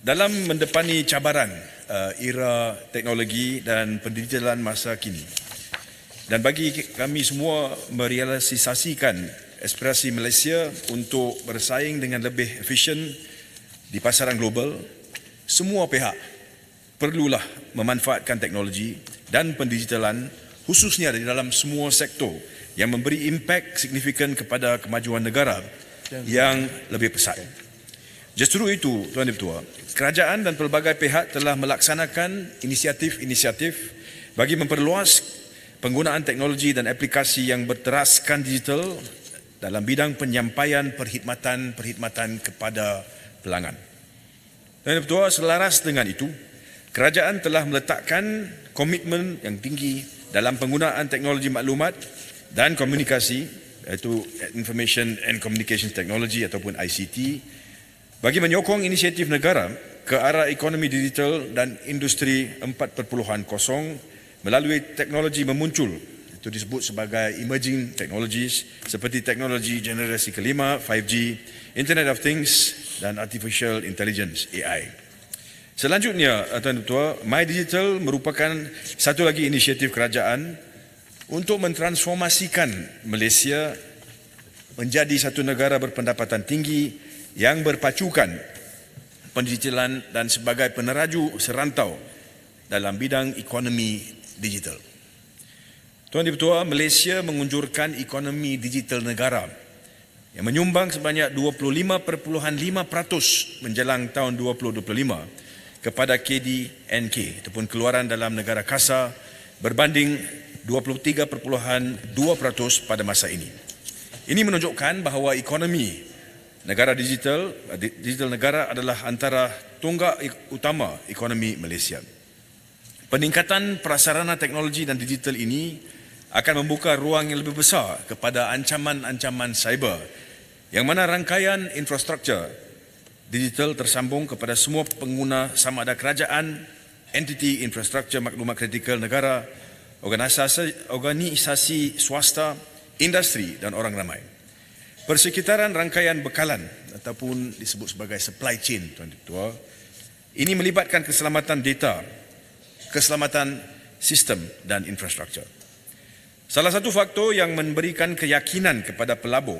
Dalam mendepani cabaran era teknologi dan pendigitalan masa kini, dan bagi kami semua merealisasikan aspirasi Malaysia untuk bersaing dengan lebih efisien di pasaran global, semua pihak perlulah memanfaatkan teknologi dan pendigitalan khususnya di dalam semua sektor yang memberi impak signifikan kepada kemajuan negara yang lebih pesat. Justru itu, Tuan Ketua, kerajaan dan pelbagai pihak telah melaksanakan inisiatif-inisiatif bagi memperluas penggunaan teknologi dan aplikasi yang berteraskan digital dalam bidang penyampaian perkhidmatan kepada pelanggan. Tuan Ketua, selaras dengan itu, kerajaan telah meletakkan komitmen yang tinggi dalam penggunaan teknologi maklumat dan komunikasi, iaitu Information and Communications Technology ataupun ICT, bagi menyokong inisiatif negara ke arah ekonomi digital dan industri 4.0 melalui teknologi memuncul, itu disebut sebagai emerging technologies seperti teknologi generasi kelima, 5G, Internet of Things dan Artificial Intelligence, AI. Selanjutnya, Tuan Ketua, My Digital merupakan satu lagi inisiatif kerajaan untuk mentransformasikan Malaysia menjadi satu negara berpendapatan tinggi yang berpacukan pendigitalan dan sebagai peneraju serantau dalam bidang ekonomi digital. Tuan Ketua, Malaysia mengunjurkan ekonomi digital negara yang menyumbang sebanyak 25.5% menjelang tahun 2025 kepada KDNK ataupun keluaran dalam negara kasa berbanding 23.2% pada masa ini. Ini menunjukkan bahawa ekonomi negara digital negara adalah antara tonggak utama ekonomi Malaysia. Peningkatan prasarana teknologi dan digital ini akan membuka ruang yang lebih besar kepada ancaman-ancaman cyber, yang mana rangkaian infrastruktur digital tersambung kepada semua pengguna sama ada kerajaan, entiti infrastruktur maklumat kritikal negara, organisasi swasta, industri dan orang ramai. Persekitaran rangkaian bekalan ataupun disebut sebagai supply chain, Tuan Ketua, ini melibatkan keselamatan data, keselamatan sistem dan infrastruktur. Salah satu faktor yang memberikan keyakinan kepada pelabur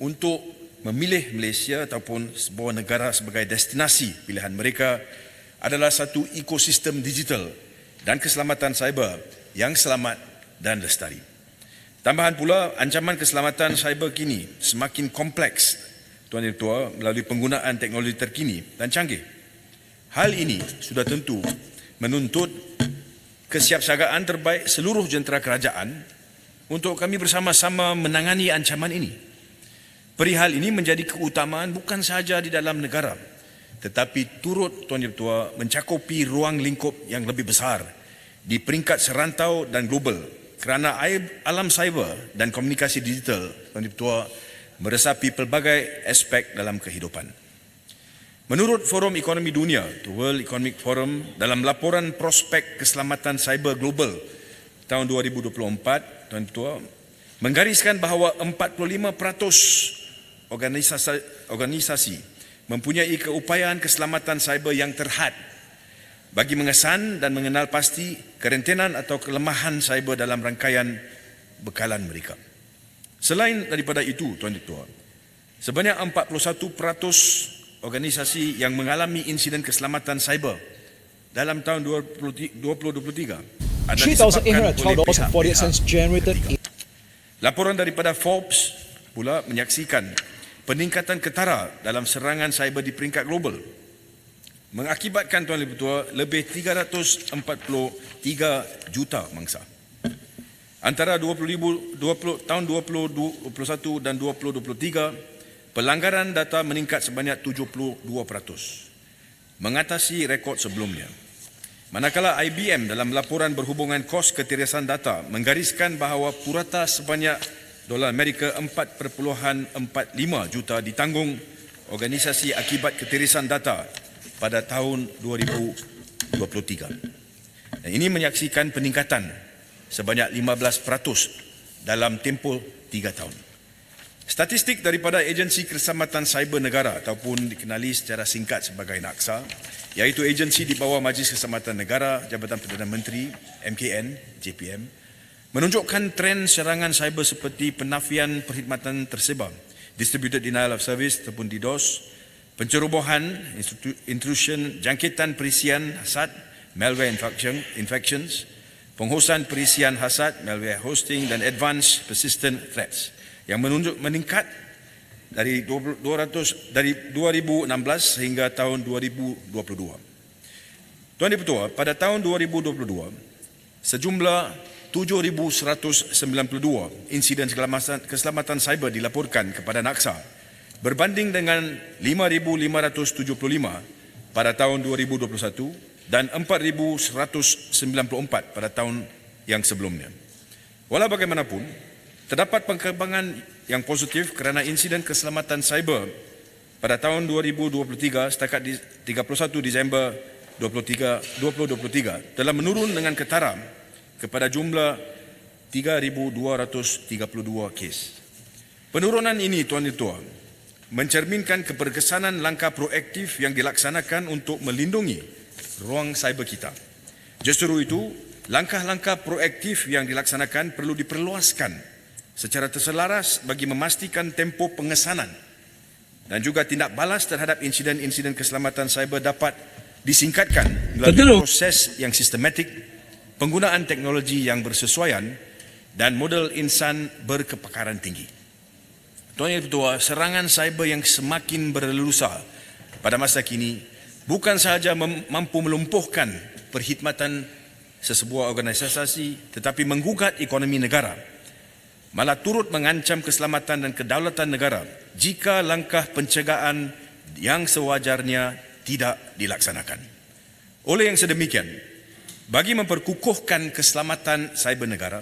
untuk memilih Malaysia ataupun sebuah negara sebagai destinasi pilihan mereka adalah satu ekosistem digital dan keselamatan cyber yang selamat dan lestari. Tambahan pula, ancaman keselamatan cyber kini semakin kompleks, Tuan Ketua, melalui penggunaan teknologi terkini dan canggih. Hal ini sudah tentu menuntut kesiapsiagaan terbaik seluruh jentera kerajaan untuk kami bersama-sama menangani ancaman ini. Perihal ini menjadi keutamaan bukan sahaja di dalam negara, tetapi turut, Tuan Ketua, mencakupi ruang lingkup yang lebih besar di peringkat serantau dan global, kerana alam cyber dan komunikasi digital, Tuan Ketua, meresapi pelbagai aspek dalam kehidupan. Menurut Forum Ekonomi Dunia, the World Economic Forum, dalam laporan prospek keselamatan cyber global tahun 2024, Tuan Ketua, menggariskan bahawa 45% organisasi mempunyai keupayaan keselamatan cyber yang terhad bagi mengesan dan mengenal pasti kerentenan atau kelemahan cyber dalam rangkaian bekalan mereka. Selain daripada itu, Tuan Ketua, sebanyak 41% organisasi yang mengalami insiden keselamatan cyber dalam tahun 2023 adalah disebabkan oleh pihak. Laporan daripada Forbes pula menyaksikan peningkatan ketara dalam serangan cyber di peringkat global, mengakibatkan, Tuan Ketua, lebih 343 juta mangsa. Antara tahun 2021 dan 2023, pelanggaran data meningkat sebanyak 72%, mengatasi rekod sebelumnya. Manakala IBM dalam laporan berhubungan kos ketirisan data menggariskan bahawa purata sebanyak dolar Amerika 4.45 juta ditanggung organisasi akibat ketirisan data pada tahun 2023. Dan ini menyaksikan peningkatan sebanyak 15% dalam tempoh 3 tahun. Statistik daripada Agensi Keselamatan Cyber Negara ataupun dikenali secara singkat sebagai NAKSA, iaitu agensi di bawah Majlis Keselamatan Negara Jabatan Perdana Menteri MKN JPM, menunjukkan tren serangan cyber seperti penafian perkhidmatan tersebar, distributed denial of service ataupun DDoS, pencerobohan, intrusion, jangkitan perisian hasad, malware infections, penghosan perisian hasad, malware hosting dan advanced persistent threats yang meningkat dari 2016 sehingga tahun 2022. Tuan Yang Dipertua, pada tahun 2022, sejumlah 7,192 insiden keselamatan cyber dilaporkan kepada NAKSA berbanding dengan 5,575 pada tahun 2021 dan 4,194 pada tahun yang sebelumnya. Walau bagaimanapun, terdapat perkembangan yang positif kerana insiden keselamatan cyber pada tahun 2023 setakat 31 Disember 2023 telah menurun dengan ketara kepada jumlah 3,232 kes. Penurunan ini, Tuan Ketua, mencerminkan keberkesanan langkah proaktif yang dilaksanakan untuk melindungi ruang cyber kita. Justru itu, langkah-langkah proaktif yang dilaksanakan perlu diperluaskan secara terselaras bagi memastikan tempoh pengesanan dan juga tindak balas terhadap insiden-insiden keselamatan cyber dapat disingkatkan melalui proses yang sistematik, penggunaan teknologi yang bersesuaian dan model insan berkepakaran tinggi. Tuan Yang Dipertua, serangan cyber yang semakin berleluasa pada masa kini bukan sahaja mampu melumpuhkan perkhidmatan sesebuah organisasi tetapi menggugat ekonomi negara, malah turut mengancam keselamatan dan kedaulatan negara jika langkah pencegahan yang sewajarnya tidak dilaksanakan. Oleh yang sedemikian, bagi memperkukuhkan keselamatan cyber negara,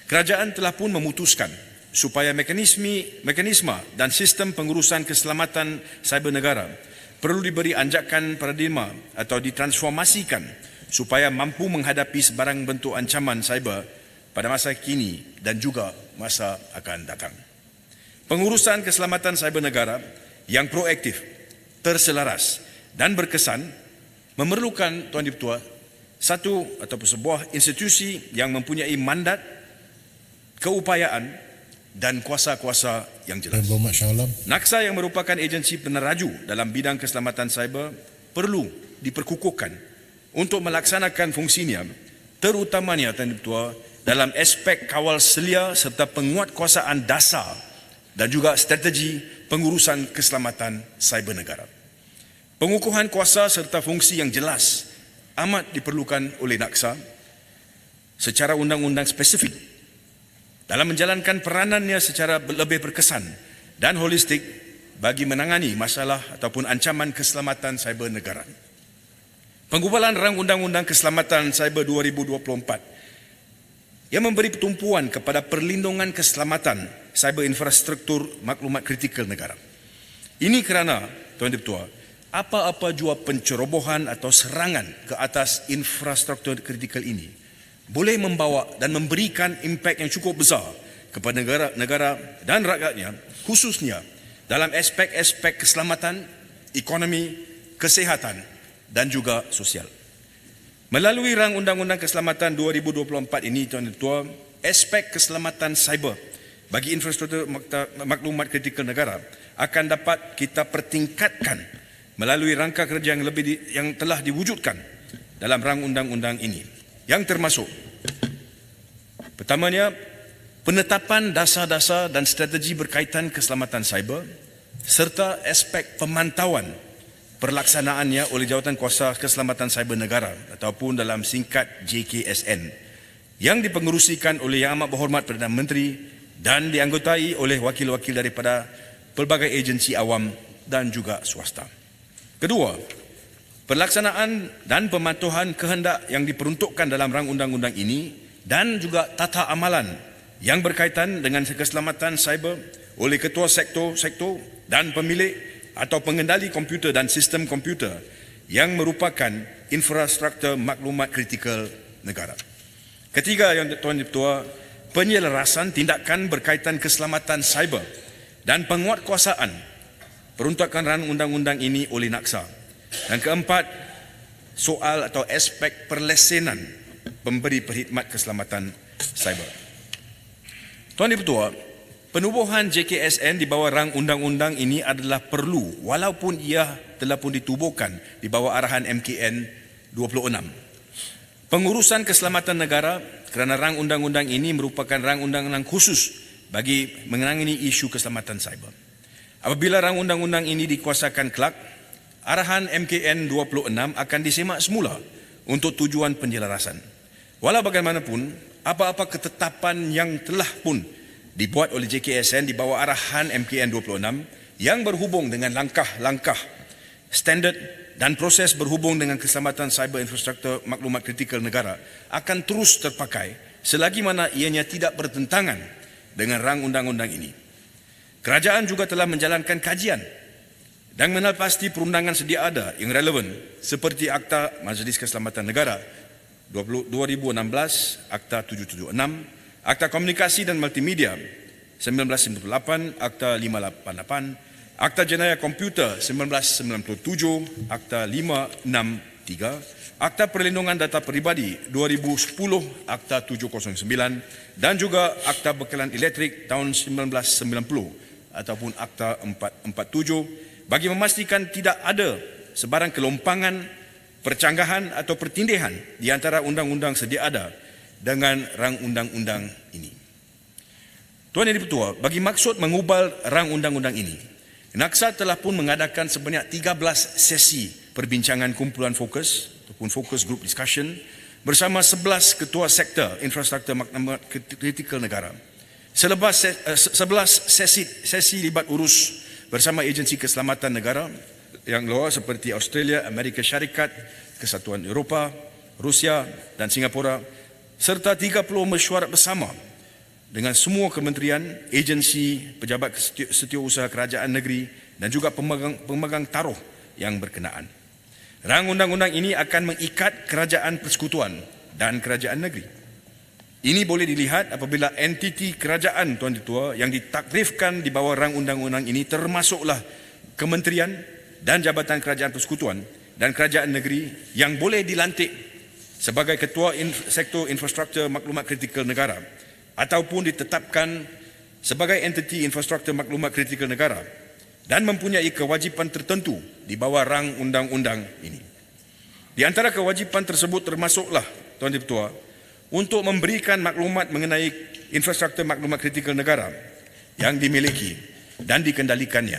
kerajaan telah pun memutuskan supaya mekanisme dan sistem pengurusan keselamatan cyber negara perlu diberi anjakan paradigma atau ditransformasikan supaya mampu menghadapi sebarang bentuk ancaman cyber pada masa kini dan juga masa akan datang. Pengurusan keselamatan cyber negara yang proaktif, terselaras dan berkesan memerlukan, Tuan Dipertua, satu ataupun sebuah institusi yang mempunyai mandat, keupayaan dan kuasa-kuasa yang jelas. NAKSA yang merupakan agensi peneraju dalam bidang keselamatan cyber perlu diperkukuhkan untuk melaksanakan fungsinya, terutamanya, Tuan Dipertua, dalam aspek kawal selia serta penguatkuasaan dasar dan juga strategi pengurusan keselamatan cyber negara. Pengukuhan kuasa serta fungsi yang jelas amat diperlukan oleh NAKSA secara undang-undang spesifik dalam menjalankan peranannya secara lebih berkesan dan holistik bagi menangani masalah ataupun ancaman keselamatan cyber negara. Penggubalan Rang Undang-Undang Keselamatan Cyber 2024 yang memberi pertumpuan kepada perlindungan keselamatan cyber infrastruktur maklumat kritikal negara. Ini kerana, Tuan Dipertua, apa-apa jua pencerobohan atau serangan ke atas infrastruktur kritikal ini boleh membawa dan memberikan impak yang cukup besar kepada negara dan rakyatnya, khususnya dalam aspek-aspek keselamatan, ekonomi, kesihatan dan juga sosial. Melalui Rang Undang-Undang Keselamatan 2024 ini, Tuan Ketua, aspek keselamatan cyber bagi infrastruktur maklumat kritikal negara akan dapat kita pertingkatkan melalui rangka kerja yang telah diwujudkan dalam Rang Undang-Undang ini, yang termasuk pertamanya, penetapan dasar-dasar dan strategi berkaitan keselamatan cyber serta aspek pemantauan perlaksanaannya oleh Jawatankuasa Keselamatan Cyber Negara ataupun dalam singkat JKSN yang dipengerusikan oleh Yang Amat Berhormat Perdana Menteri dan dianggotai oleh wakil-wakil daripada pelbagai agensi awam dan juga swasta. Kedua, pelaksanaan dan pematuhan kehendak yang diperuntukkan dalam Rang Undang-Undang ini dan juga tata amalan yang berkaitan dengan keselamatan cyber oleh ketua sektor dan pemilik atau pengendali komputer dan sistem komputer yang merupakan infrastruktur maklumat kritikal negara. Ketiga, yang Tuan Dipertua, penyelarasan tindakan berkaitan keselamatan cyber dan penguatkuasaan peruntukan rancangan undang-undang ini oleh NACSA. Dan keempat, soal atau aspek perlesenan pemberi perkhidmat keselamatan cyber. Tuan Dipertua, penubuhan JKSN di bawah rang undang-undang ini adalah perlu walaupun ia telah pun ditubuhkan di bawah arahan MKN 26. Pengurusan keselamatan negara kerana rang undang-undang ini merupakan rang undang-undang khusus bagi menangani isu keselamatan cyber. Apabila rang undang-undang ini dikuasakan kelak, arahan MKN 26 akan disemak semula untuk tujuan penjelasan. Walau bagaimanapun, apa-apa ketetapan yang telah pun dibuat oleh JKSN di bawah arahan MKN 26 yang berhubung dengan langkah-langkah standard dan proses berhubung dengan keselamatan cyber infrastruktur maklumat kritikal negara akan terus terpakai selagi mana ianya tidak bertentangan dengan rang undang-undang ini. Kerajaan juga telah menjalankan kajian dan menelpasti perundangan sedia ada yang relevan seperti Akta Majlis Keselamatan Negara 2016, Akta 776, Akta Komunikasi dan Multimedia 1998, Akta 588, Akta Jenayah Komputer 1997, Akta 563, Akta Perlindungan Data Peribadi 2010, Akta 709 dan juga Akta Bekalan Elektrik tahun 1990 ataupun Akta 447 bagi memastikan tidak ada sebarang kelompangan, percanggahan atau pertindihan di antara undang-undang sedia ada dengan rang undang-undang ini. Tuan Yang Dipertua, bagi maksud mengubal rang undang-undang ini, NACSA telah pun mengadakan sebanyak 13 sesi perbincangan kumpulan fokus ataupun focus group discussion bersama 11 ketua sektor infrastruktur maklumat kritikal negara. 11 sesi libat urus bersama agensi keselamatan negara yang luar seperti Australia, Amerika Syarikat, Kesatuan Eropah, Rusia dan Singapura serta 30 mesyuarat bersama dengan semua kementerian, agensi, pejabat setiausaha kerajaan negeri dan juga pemegang taruh yang berkenaan. Rang undang-undang ini akan mengikat kerajaan persekutuan dan kerajaan negeri. Ini boleh dilihat apabila entiti kerajaan Tuan Ketua yang ditakrifkan di bawah rang undang-undang ini termasuklah kementerian dan jabatan kerajaan persekutuan dan kerajaan negeri yang boleh dilantik sebagai ketua sektor infrastruktur maklumat kritikal negara ataupun ditetapkan sebagai entiti infrastruktur maklumat kritikal negara dan mempunyai kewajipan tertentu di bawah rang undang-undang ini. Di antara kewajipan tersebut termasuklah, Tuan Dipertua, untuk memberikan maklumat mengenai infrastruktur maklumat kritikal negara yang dimiliki dan dikendalikannya.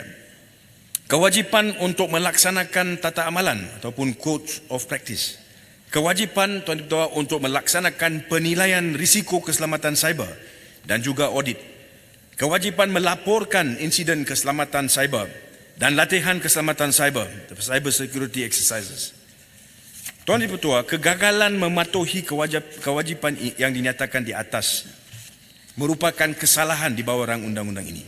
Kewajipan untuk melaksanakan tata amalan ataupun code of practice. Kewajipan Tuan Ketua untuk melaksanakan penilaian risiko keselamatan cyber dan juga audit. Kewajipan melaporkan insiden keselamatan cyber dan latihan keselamatan cyber security exercises. Tuan Ketua, kegagalan mematuhi kewajipan yang dinyatakan di atas merupakan kesalahan di bawah rang undang-undang ini.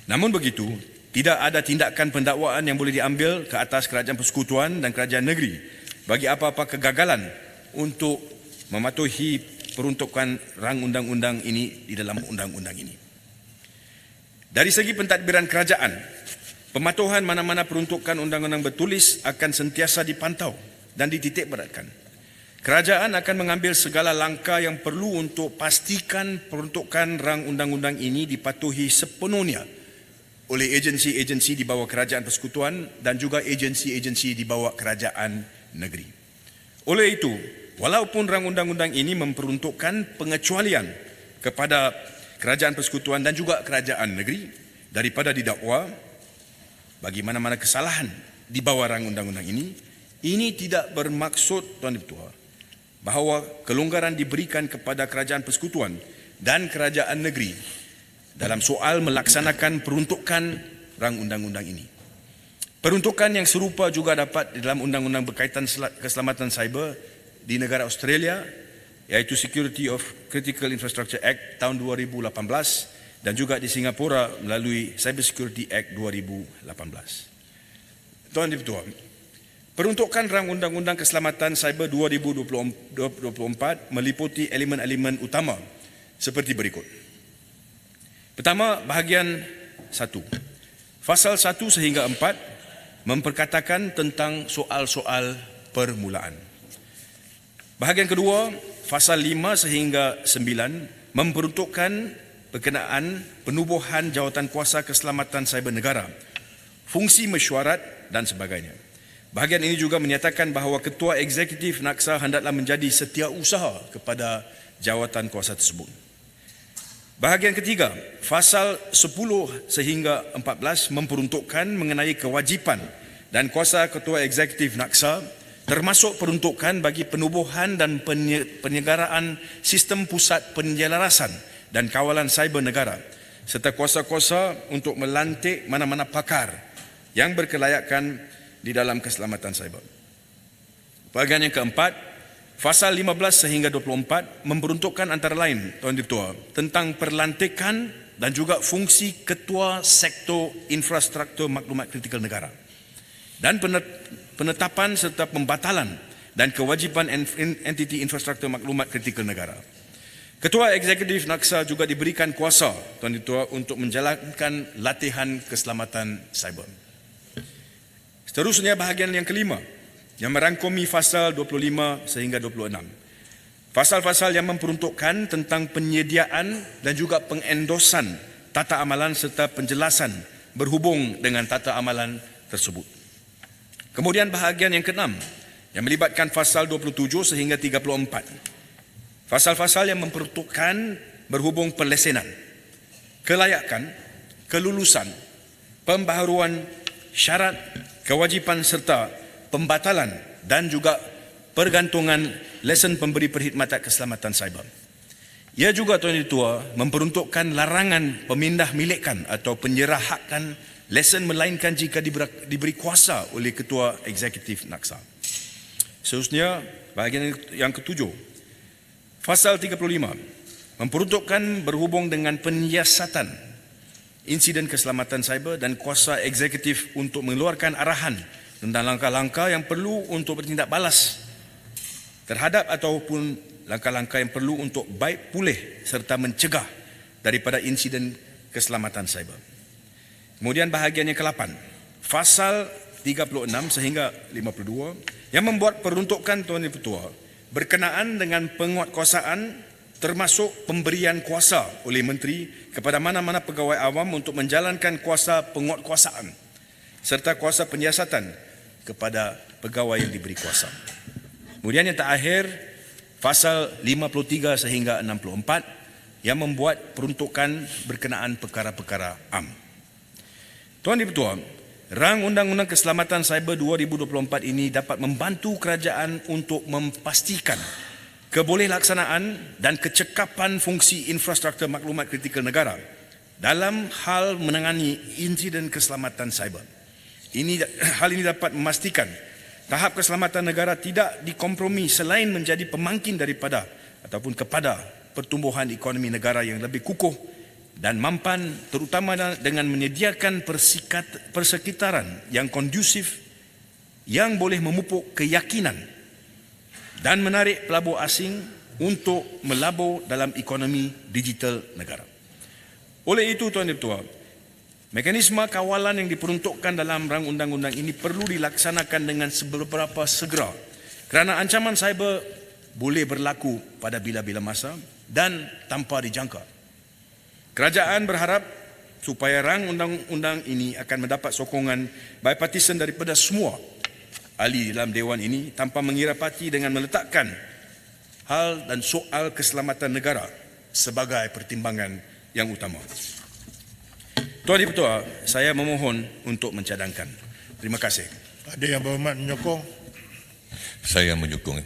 Namun begitu, tidak ada tindakan pendakwaan yang boleh diambil ke atas kerajaan persekutuan dan kerajaan negeri bagi apa-apa kegagalan untuk mematuhi peruntukan rang undang-undang ini di dalam undang-undang ini. Dari segi pentadbiran kerajaan, pematuhan mana-mana peruntukan undang-undang bertulis akan sentiasa dipantau dan dititik beratkan. Kerajaan akan mengambil segala langkah yang perlu untuk pastikan peruntukan rang undang-undang ini dipatuhi sepenuhnya oleh agensi-agensi di bawah kerajaan persekutuan dan juga agensi-agensi di bawah kerajaan negeri. Oleh itu, walaupun rang undang-undang ini memperuntukkan pengecualian kepada kerajaan persekutuan dan juga kerajaan negeri daripada didakwa bagi mana-mana kesalahan di bawah rang undang-undang ini tidak bermaksud, Tuan Ketua, bahawa kelonggaran diberikan kepada kerajaan persekutuan dan kerajaan negeri dalam soal melaksanakan peruntukan rang undang-undang ini. Peruntukan yang serupa juga dapat di dalam undang-undang berkaitan keselamatan cyber di negara Australia, iaitu Security of Critical Infrastructure Act tahun 2018 dan juga di Singapura melalui Cyber Security Act 2018. Tuan Ketua, peruntukan rang undang-undang keselamatan cyber 2024 meliputi elemen-elemen utama seperti berikut. Pertama, bahagian 1. Fasal 1 sehingga 4 memperkatakan tentang soal-soal permulaan. Bahagian kedua, fasal 5 sehingga 9 memperuntukkan berkenaan penubuhan jawatan kuasa keselamatan cyber negara, fungsi mesyuarat dan sebagainya. Bahagian ini juga menyatakan bahawa Ketua Eksekutif NAKSA hendaklah menjadi setiausaha kepada jawatan kuasa tersebut. Bahagian ketiga, fasal 10 sehingga 14 memperuntukkan mengenai kewajipan dan kuasa Ketua Eksekutif NAKSA, termasuk peruntukan bagi penubuhan dan penyelenggaraan sistem pusat penjelasan dan kawalan cyber negara, serta kuasa-kuasa untuk melantik mana-mana pakar yang berkelayakan di dalam keselamatan cyber. Bahagian yang keempat, fasal 15 sehingga 24 memperuntukkan antara lain, Tuan Ketua, tentang perlantikan dan juga fungsi Ketua Sektor Infrastruktur Maklumat Kritikal Negara dan penetapan serta pembatalan dan kewajipan entiti infrastruktur maklumat kritikal negara. Ketua Eksekutif NAKSA juga diberikan kuasa, Tuan Ketua, untuk menjalankan latihan keselamatan cyber. Seterusnya, bahagian yang kelima yang merangkumi fasal 25 sehingga 26. Fasal-fasal yang memperuntukkan tentang penyediaan dan juga pengendosan tata amalan serta penjelasan berhubung dengan tata amalan tersebut. Kemudian bahagian yang keenam yang melibatkan fasal 27 sehingga 34. Fasal-fasal yang memperuntukkan berhubung pelesenan, kelayakan, kelulusan, pembaharuan syarat, kewajipan serta pembatalan dan juga pergantungan lesen pemberi perkhidmatan keselamatan cyber. Ia juga, Tuan Ketua, memperuntukkan larangan pemindah milikan atau penyerahakan lesen melainkan jika diberi kuasa oleh Ketua Eksekutif NAKSA. Seterusnya, bahagian yang ketujuh, fasal 35 memperuntukkan berhubung dengan penyiasatan insiden keselamatan cyber dan kuasa eksekutif untuk mengeluarkan arahan tentang langkah-langkah yang perlu untuk bertindak balas terhadap ataupun langkah-langkah yang perlu untuk baik pulih serta mencegah daripada insiden keselamatan cyber. Kemudian bahagian yang ke-8, fasal 36 sehingga 52 yang membuat peruntukan, Tuan Ketua, berkenaan dengan penguatkuasaan termasuk pemberian kuasa oleh menteri kepada mana-mana pegawai awam untuk menjalankan kuasa penguatkuasaan serta kuasa penyiasatan kepada pegawai yang diberi kuasa. Kemudian yang terakhir, fasal 53 sehingga 64 yang membuat peruntukan berkenaan perkara-perkara am. Tuan Ketua, Rang Undang-Undang Keselamatan Cyber 2024 ini dapat membantu kerajaan untuk memastikan kebolehlaksanaan dan kecekapan fungsi infrastruktur maklumat kritikal negara dalam hal menangani insiden keselamatan cyber. Hal ini dapat memastikan tahap keselamatan negara tidak dikompromi selain menjadi pemangkin daripada ataupun kepada pertumbuhan ekonomi negara yang lebih kukuh dan mampan, terutama dengan menyediakan persekitaran yang kondusif yang boleh memupuk keyakinan dan menarik pelabur asing untuk melabur dalam ekonomi digital negara. Oleh itu, Tuan Ketua, mekanisme kawalan yang diperuntukkan dalam rang undang-undang ini perlu dilaksanakan dengan seberapa segera kerana ancaman cyber boleh berlaku pada bila-bila masa dan tanpa dijangka. Kerajaan berharap supaya rang undang-undang ini akan mendapat sokongan bipartisan daripada semua ahli dalam Dewan ini tanpa mengira parti dengan meletakkan hal dan soal keselamatan negara sebagai pertimbangan yang utama. Tuan Ketua, saya memohon untuk mencadangkan. Terima kasih. Ada yang berhormat menyokong? Saya menyokong.